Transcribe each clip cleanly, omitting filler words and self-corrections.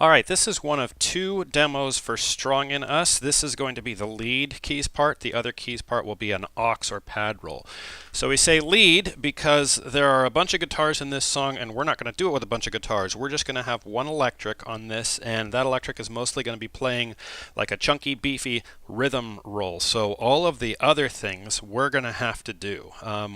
Alright, this is one of two demos for Strong in Us. This is going to be the lead keys part. The other keys part will be an aux or pad roll. So we say lead because there are a bunch of guitars in this song, and we're not going to do it with a bunch of guitars. We're just going to have one electric on this, and that electric is mostly going to be playing like a chunky, beefy rhythm roll. So all of the other things we're going to have to do.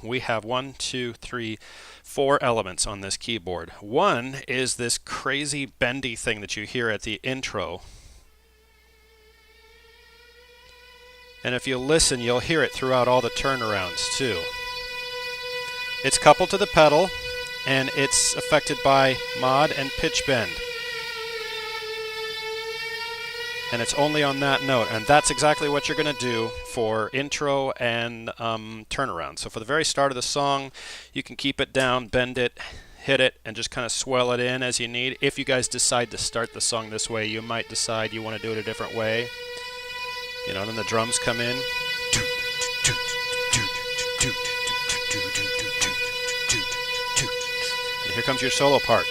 We have 4 elements on this keyboard. One is this crazy bendy thing that you hear at the intro. And if you listen, you'll hear it throughout all the turnarounds too. It's coupled to the pedal, and it's affected by mod and pitch bend. And it's only on that note, and that's exactly what you're going to do for intro and turnaround. So for the very start of the song, you can keep it down, bend it, hit it, and just kind of swell it in as you need. If you guys decide to start the song this way, you might decide you want to do it a different way. You know, then the drums come in. And here comes your solo part.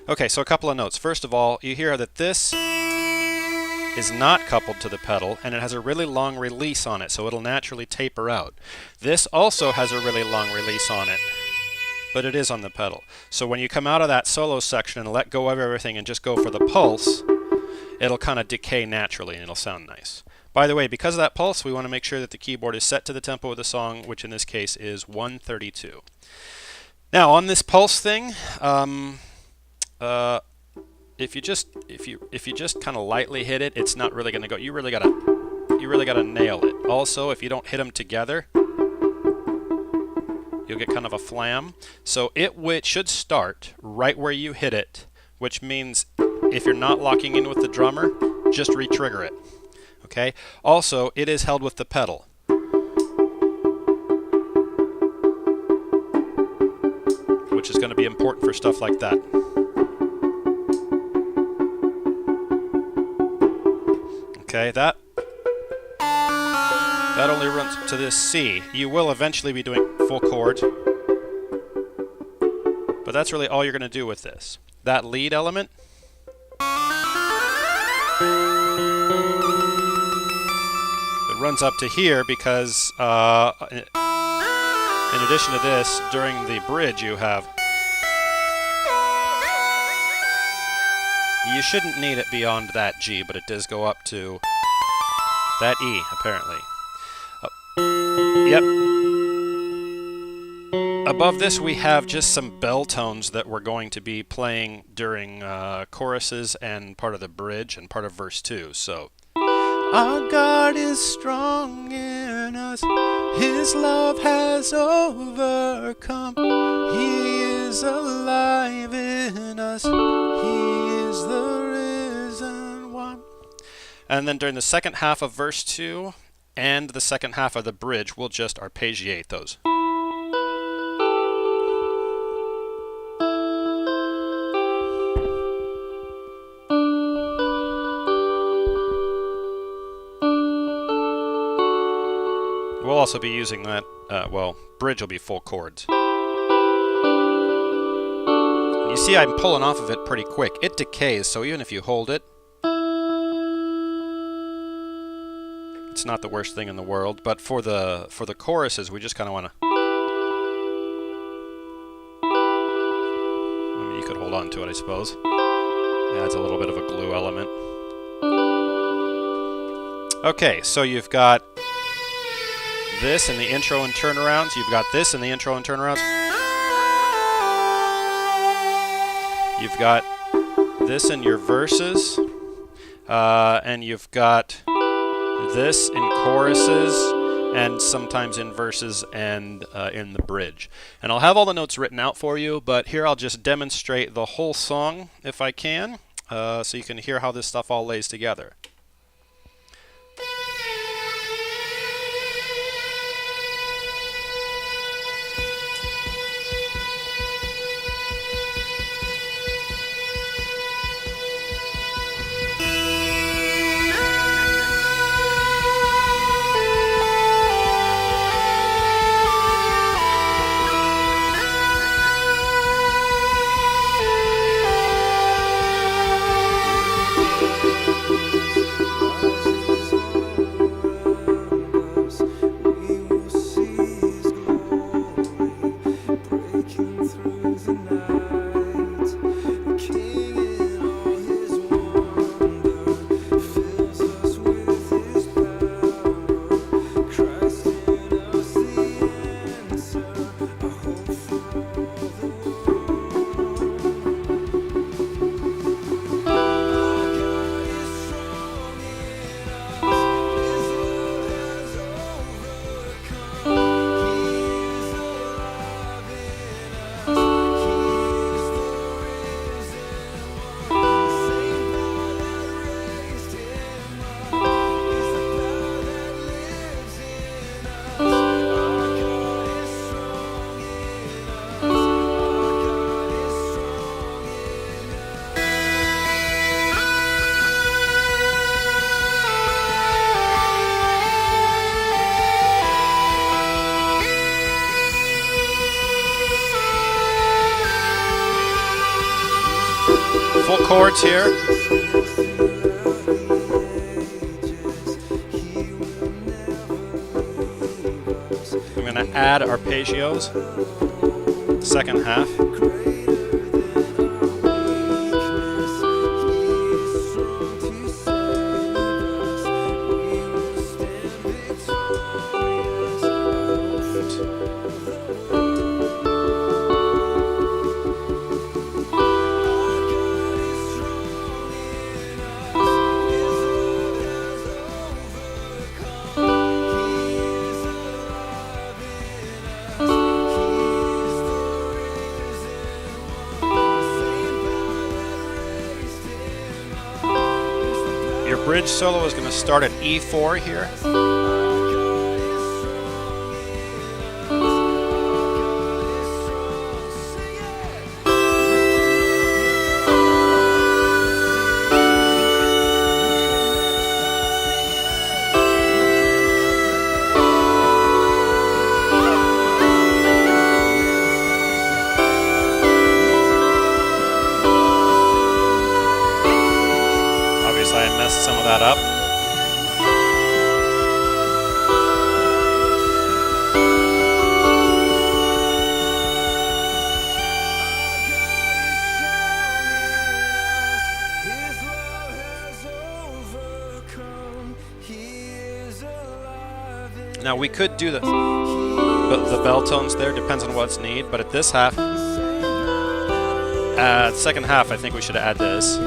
Okay, so a couple of notes. First of all, you hear that this is not coupled to the pedal, and it has a really long release on it, so it'll naturally taper out. This also has a really long release on it, but it is on the pedal. So when you come out of that solo section and let go of everything and just go for the pulse, it'll kind of decay naturally and it'll sound nice. By the way, because of that pulse, we want to make sure that the keyboard is set to the tempo of the song, which in this case is 132. Now, on this pulse thing, if you just kind of lightly hit it, it's not really going to go. You really gotta nail it. Also, if you don't hit them together, you'll get kind of a flam. So it should start right where you hit it, which means if you're not locking in with the drummer, just re-trigger it. Okay. Also, it is held with the pedal, which is going to be important for stuff like that. Okay, that only runs to this C. You will eventually be doing full chords, but that's really all you're going to do with this. That lead element, it runs up to here because in addition to this, during the bridge you have... You shouldn't need it beyond that G, but it does go up to that E, apparently. Yep. Above this, we have just some bell tones that we're going to be playing during choruses and part of the bridge and part of verse 2. So, our God is strong in us, His love has overcome, He is alive in us, He is the risen one. And then during the second half of verse 2 and the second half of the bridge, we'll just arpeggiate those. We'll also be using that, bridge will be full chords. You see I'm pulling off of it pretty quick. It decays, so even if you hold it, it's not the worst thing in the world. But for the choruses, we just kind of want to... I mean, you could hold on to it, I suppose. It adds a little bit of a glue element. Okay, so you've got this in the intro and turnarounds. You've got this in the intro and turnarounds. You've got this in your verses, and you've got this in choruses, and sometimes in verses and in the bridge. And I'll have all the notes written out for you, but here I'll just demonstrate the whole song if I can, so you can hear how this stuff all lays together. chords here. I'm going to add arpeggios, second half. Your bridge solo is going to start at E4 here. I messed some of that up. Now we could do the bell tones there, depends on what's needed, but at this half, second half, I think we should add this.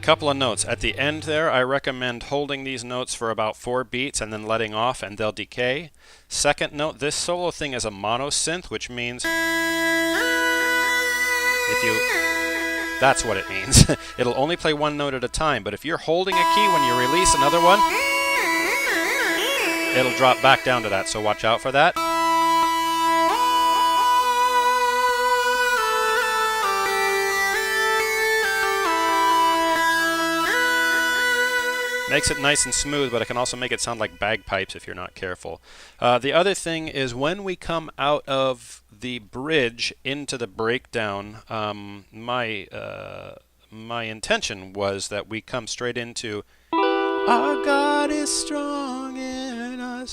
Couple of notes. At the end there, I recommend holding these notes for about 4 beats and then letting off, and they'll decay. Second note, this solo thing is a mono synth, which means that's what it means. It'll only play one note at a time, but if you're holding a key when you release another one, it'll drop back down to that, so watch out for that. Makes it nice and smooth, but it can also make it sound like bagpipes if you're not careful. The other thing is when we come out of the bridge into the breakdown, my intention was that we come straight into Our God is strong in us.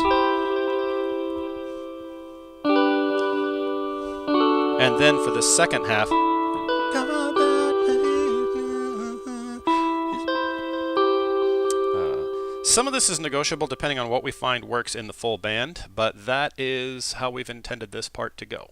And then for the second half, some of this is negotiable depending on what we find works in the full band, but that is how we've intended this part to go.